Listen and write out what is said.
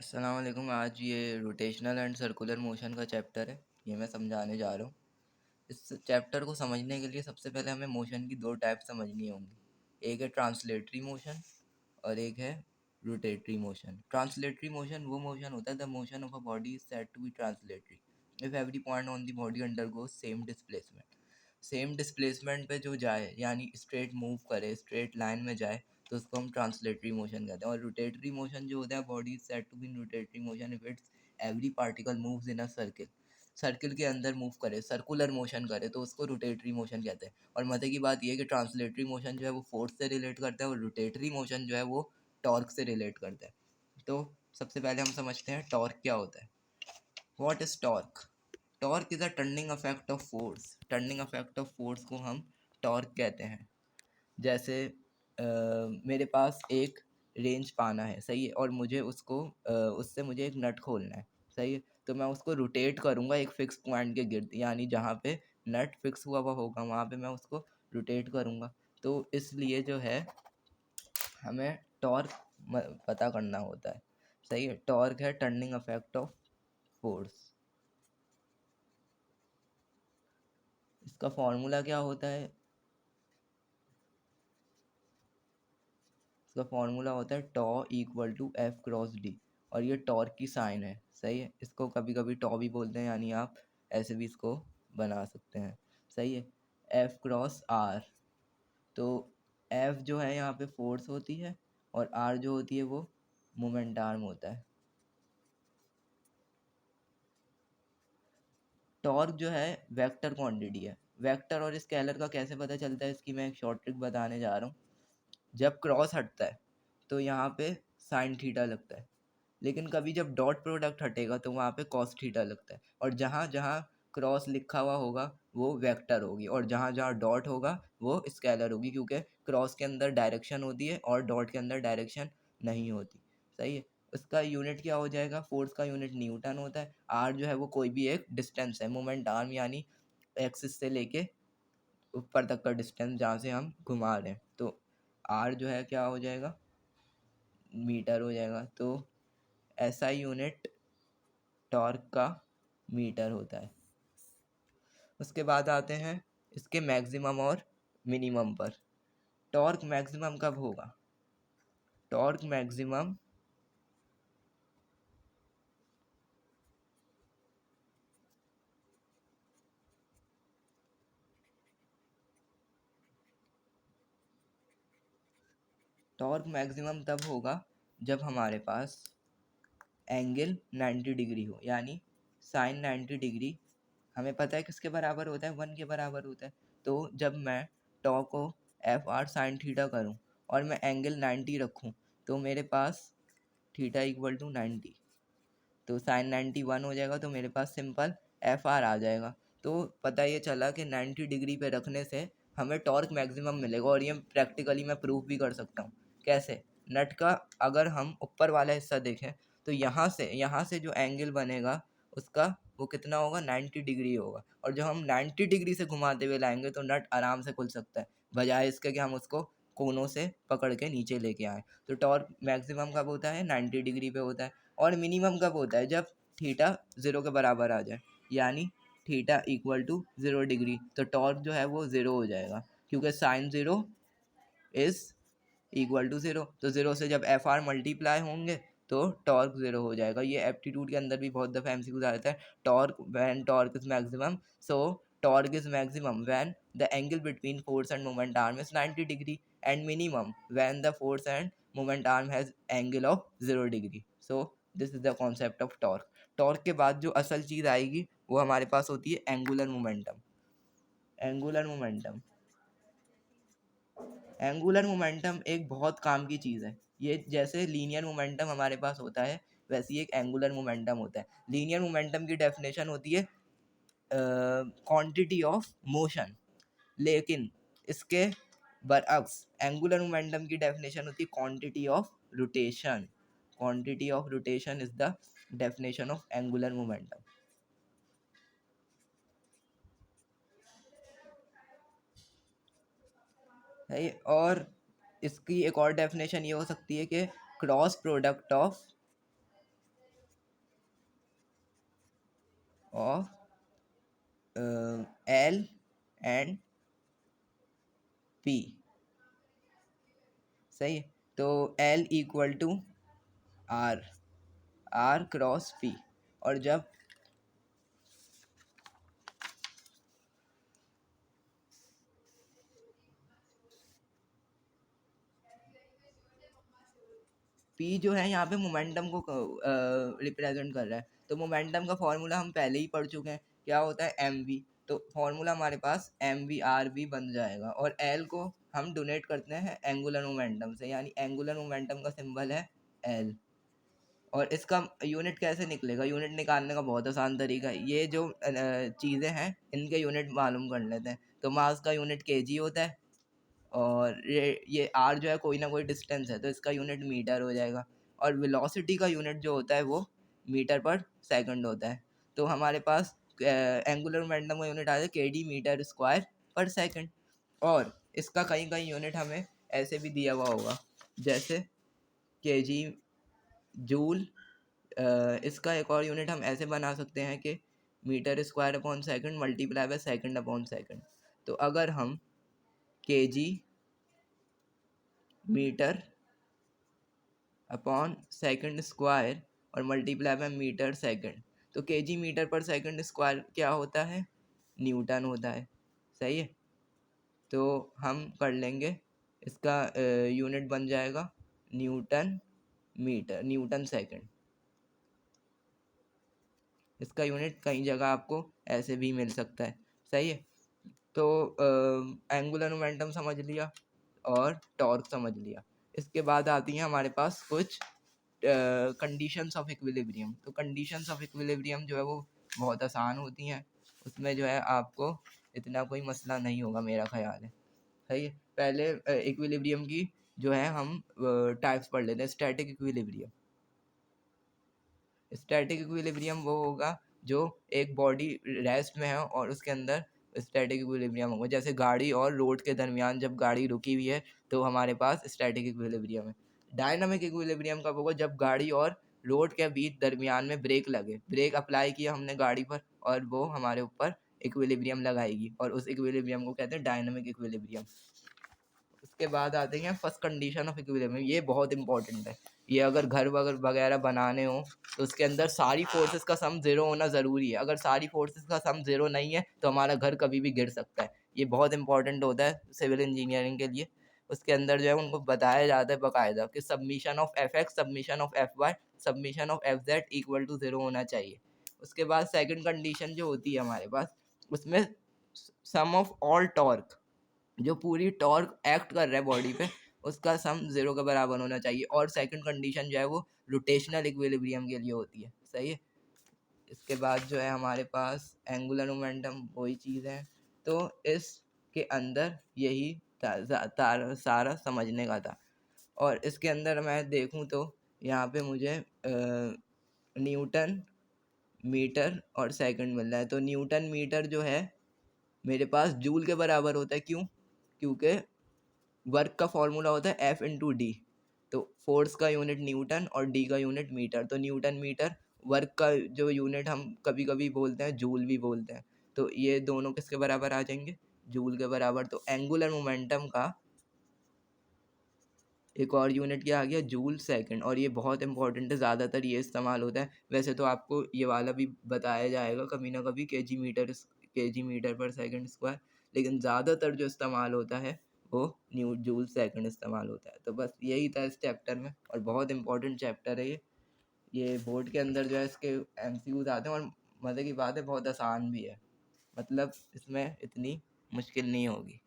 अस्सलाम वालेकुम। आज ये रोटेशनल एंड सर्कुलर मोशन का चैप्टर है, ये मैं समझाने जा रहा हूँ। इस चैप्टर को समझने के लिए सबसे पहले हमें मोशन की दो टाइप समझनी होंगी। एक है ट्रांसलेटरी मोशन और एक है रोटेटरी मोशन। ट्रांसलेटरी मोशन वो मोशन होता है the motion of a body is said to be translatory if every point on the body undergoes same displacement. Same displacement पे जो जाए यानी स्ट्रेट मूव करे, स्ट्रेट लाइन में जाए, तो उसको हम ट्रांसलेटरी मोशन कहते हैं। और रोटेटरी मोशन जो होता है, body is said to be in rotatory motion if it's every particle moves in a circle. Circle के अंदर मूव करे, सर्कुलर मोशन करे, तो उसको रोटेटरी मोशन कहते हैं। और मजे की बात यह है कि ट्रांसलेटरी मोशन जो है वो फोर्स से रिलेट करता है और रोटेटरी मोशन जो है वो टॉर्क से रिलेट करता है। तो सबसे पहले हम समझते हैं टॉर्क क्या होता है। What is torque? Torque is a turning effect of force. Turning effect of force को हम टॉर्क कहते हैं। जैसे मेरे पास एक रेंज पाना है, सही है, और मुझे उसको उससे मुझे एक नट खोलना है, सही है। तो मैं उसको रोटेट करूँगा एक फिक्स पॉइंट के गिर्द, यानी जहाँ पे नट फिक्स हुआ हुआ होगा वहाँ पे मैं उसको रोटेट करूँगा। तो इसलिए जो है हमें टॉर्क पता करना होता है, सही है। टॉर्क है टर्निंग इफेक्ट ऑफ फोर्स। इसका फॉर्मूला क्या होता है? इसका फॉर्मूला होता है tau equal to F cross D. और ये टॉर्क की साइन है, सही है। इसको कभी कभी टॉ भी बोलते हैं, यानी आप ऐसे भी इसको बना सकते हैं, सही है। F cross R. तो एफ जो है यहाँ पे फोर्स होती है और आर जो होती है वो मोमेंट आर्म होता है। टॉर्क जो है वेक्टर क्वांटिटी है। वेक्टर और स्केलर का कैसे पता चलता है, इसकी मैं एक शॉर्ट ट्रिक बताने जा रहा हूँ। जब क्रॉस हटता है तो यहाँ पे साइन थीटा लगता है, लेकिन कभी जब डॉट प्रोडक्ट हटेगा तो वहाँ पे कॉस थीटा लगता है। और जहाँ जहाँ क्रॉस लिखा हुआ होगा वो वेक्टर होगी, और जहाँ जहाँ डॉट होगा वो स्केलर होगी, क्योंकि क्रॉस के अंदर डायरेक्शन होती है और डॉट के अंदर डायरेक्शन नहीं होती, सही है। उसका यूनिट क्या हो जाएगा? फोर्स का यूनिट न्यूटन होता है। आर जो है वो कोई भी एक डिस्टेंस है, मोमेंट आर्म यानी एक्सिस से लेके ऊपर तक का डिस्टेंस जहाँ से हम घुमा रहे हैं। तो आर जो है क्या हो जाएगा? मीटर हो जाएगा। तो ऐसा यूनिट टॉर्क का मीटर होता है। उसके बाद आते हैं इसके मैक्सिमम और मिनिमम पर। टॉर्क मैक्सिमम कब होगा? टॉर्क मैक्सिमम टॉर्क मैक्सिमम तब होगा जब हमारे पास एंगल 90 डिग्री हो, यानी साइन 90 डिग्री हमें पता है किसके बराबर होता है? 1 के बराबर होता है। तो जब मैं टॉ को एफ आर साइन थीटा करूँ और मैं एंगल 90 रखूँ, तो मेरे पास थीटा इक्वल टू 90, तो साइन 91 हो जाएगा। तो मेरे पास सिंपल एफ आर आ जाएगा। तो पता ये चला कि 90 डिग्री पे रखने से हमें टॉर्क मैक्सिमम मिलेगा, और ये प्रैक्टिकली मैं प्रूफ भी कर सकता हूँ। कैसे? नट का अगर हम ऊपर वाला हिस्सा देखें तो यहाँ से जो एंगल बनेगा उसका वो कितना होगा? 90 डिग्री होगा। और जब हम 90 डिग्री से घुमाते हुए लाएंगे तो नट आराम से खुल सकता है, बजाय इसके कि हम उसको कोनों से पकड़ के नीचे लेके आए। तो टॉर्क मैक्सिमम कब होता है? 90 डिग्री पे होता है। और मिनिमम कब होता है? जब थीटा 0 के बराबर आ जाए, यानी थीटा इक्वल टू 0 डिग्री। तो टॉर्क जो है वो 0 हो जाएगा, क्योंकि साइन 0 इज इक्वल टू 0। तो 0 से जब एफ आर मल्टीप्लाई होंगे तो टॉर्क 0 हो जाएगा। ये एप्टीट्यूड के अंदर भी बहुत दफ़ा एमसीक्यू आता है। Torque when torque is maximum, so torque is maximum when the angle between force end moment arm is 90 degree, and minimum when the force end moment arm has angle of 0 degree. So this is the concept of torque. Torque के बाद जो असल चीज़ आएगी वो हमारे पास होती है angular momentum. Angular momentum angular momentum एक बहुत काम की चीज़ है। ये जैसे लीनियर मोमेंटम हमारे पास होता है, वैसे ही एक एंगुलर मोमेंटम होता है। लीनियर मोमेंटम की डेफिनेशन होती है क्वांटिटी ऑफ मोशन, लेकिन इसके बरअक्स एंगुलर मोमेंटम की डेफिनेशन होती है quantity of rotation. Quantity of rotation is the definition of angular momentum. है। और इसकी एक और डेफिनेशन ये हो सकती है कि cross product of of L and P. सही है। तो L equal to R, R cross P. और जब पी जो है यहाँ पे मोमेंटम को रिप्रेजेंट कर रहा है, तो मोमेंटम का फॉर्मूला हम पहले ही पढ़ चुके हैं, क्या होता है एम वी। तो फॉर्मूला हमारे पास एम वी आर वी बन जाएगा, और एल को हम डोनेट करते हैं एंगुलर मोमेंटम से, यानी एंगुलर मोमेंटम का सिंबल है एल। और इसका यूनिट कैसे निकलेगा, यूनिट निकालने का बहुत आसान तरीका है। ये जो चीज़ें हैं इनके यूनिट मालूम कर लेते हैं। तो मास का यूनिट केजी होता है, और ये आर जो है कोई ना कोई डिस्टेंस है, तो इसका यूनिट मीटर हो जाएगा। और वेलोसिटी का यूनिट जो होता है वो मीटर पर सेकंड होता है। तो हमारे पास एंगुलर मोमेंटम का यूनिट आ जाए के डी मीटर स्क्वायर पर सेकंड। और इसका कहीं कहीं यूनिट हमें ऐसे भी दिया हुआ होगा, जैसे के जी जूल। इसका एक और यूनिट हम ऐसे बना सकते हैं कि metre square upon second multiply by second upon second. तो अगर हम K G metre upon second square और मल्टीप्लाई बाय मीटर सेकंड, तो के जी मीटर पर सेकंड स्क्वायर क्या होता है, न्यूटन होता है। सही है। तो हम कर लेंगे, इसका यूनिट बन जाएगा न्यूटन मीटर, न्यूटन सेकंड। इसका यूनिट कई जगह आपको ऐसे भी मिल सकता है। सही है। तो एंगुलर मोमेंटम समझ लिया और टॉर्क समझ लिया। इसके बाद आती हैं हमारे पास कुछ कंडीशंस ऑफ इक्विलिब्रियम। तो कंडीशंस ऑफ इक्विलिब्रियम जो है वो बहुत आसान होती हैं, उसमें जो है आपको इतना कोई मसला नहीं होगा, मेरा ख्याल है। सही है। पहले इक्विलिब्रियम की जो है हम टाइप्स पढ़ लेते हैं। स्टैटिक इक्विलिब्रियम, स्टैटिक इक्विलिब्रियम वो होगा जो एक बॉडी रेस्ट में है और उसके अंदर स्टैटिक इक्विलिब्रियम होगा। जैसे गाड़ी और रोड के दरमियान जब गाड़ी रुकी हुई है तो हमारे पास स्टैटिक इक्विलिब्रियम है। डायनामिक इक्विलिब्रियम कब होगा, जब गाड़ी और रोड के बीच दरमियान में ब्रेक लगे, ब्रेक अप्लाई किया हमने गाड़ी पर और वो हमारे ऊपर इक्विलिब्रियम लगाएगी, और उस इक्विलिब्रियम को कहते हैं डायनामिक इक्विलिब्रियम। उसके बाद आते हैं फर्स्ट कंडीशन ऑफ इक्विलिब्रियम। ये बहुत इंपॉर्टेंट है। ये अगर घर वगैरह बनाने हो तो उसके अंदर सारी फोर्सेस का सम ज़ीरो होना ज़रूरी है। अगर सारी फोर्सेस का सम ज़ीरो नहीं है तो हमारा घर कभी भी गिर सकता है। ये बहुत इंपॉर्टेंट होता है सिविल इंजीनियरिंग के लिए। उसके अंदर जो है उनको बताया जाता है बाकायदा कि submission of F X, submission of F Y, submission of F Z equal to zero होना चाहिए। उसके बाद सेकंड कंडीशन जो होती है हमारे पास, उसमें सम ऑफ ऑल टॉर्क, जो पूरी टॉर्क एक्ट कर रहा है बॉडी पे, उसका सम ज़ीरो के बराबर होना चाहिए। और सेकंड कंडीशन जो है वो रोटेशनल इक्विलिब्रियम के लिए होती है। सही है। इसके बाद जो है हमारे पास एंगुलर मोमेंटम, वही चीज़ है। तो इसके अंदर यही सारा समझने का था। और इसके अंदर मैं देखूं तो यहाँ पे मुझे न्यूटन मीटर और सेकंड मिल रहा है। तो न्यूटन मीटर जो है मेरे पास जूल के बराबर होता है। क्यों? क्योंकि वर्क का फॉर्मूला होता है एफ इंटू डी। तो फोर्स का यूनिट न्यूटन और डी का यूनिट मीटर। तो न्यूटन मीटर, वर्क का जो यूनिट हम कभी कभी बोलते हैं जूल भी बोलते हैं। तो ये दोनों किसके बराबर आ जाएंगे, जूल के बराबर। तो एंगुलर मोमेंटम का एक और यूनिट क्या आ गया, जूल सेकंड। और ये बहुत इंपॉर्टेंट है, ज़्यादातर ये इस्तेमाल होता है। वैसे तो आपको ये वाला भी बताया जाएगा कभी ना कभी, के जी मीटर पर सेकंड स्क्वायर, लेकिन ज़्यादातर जो इस्तेमाल होता है वो न्यू जूल सेकंड इस्तेमाल होता है। तो बस यही था इस चैप्टर में, और बहुत इंपॉर्टेंट चैप्टर है ये बोर्ड के अंदर जो है इसके एमसीक्यूज आते हैं, और मज़े की बात है बहुत आसान भी है, मतलब इसमें इतनी मुश्किल नहीं होगी।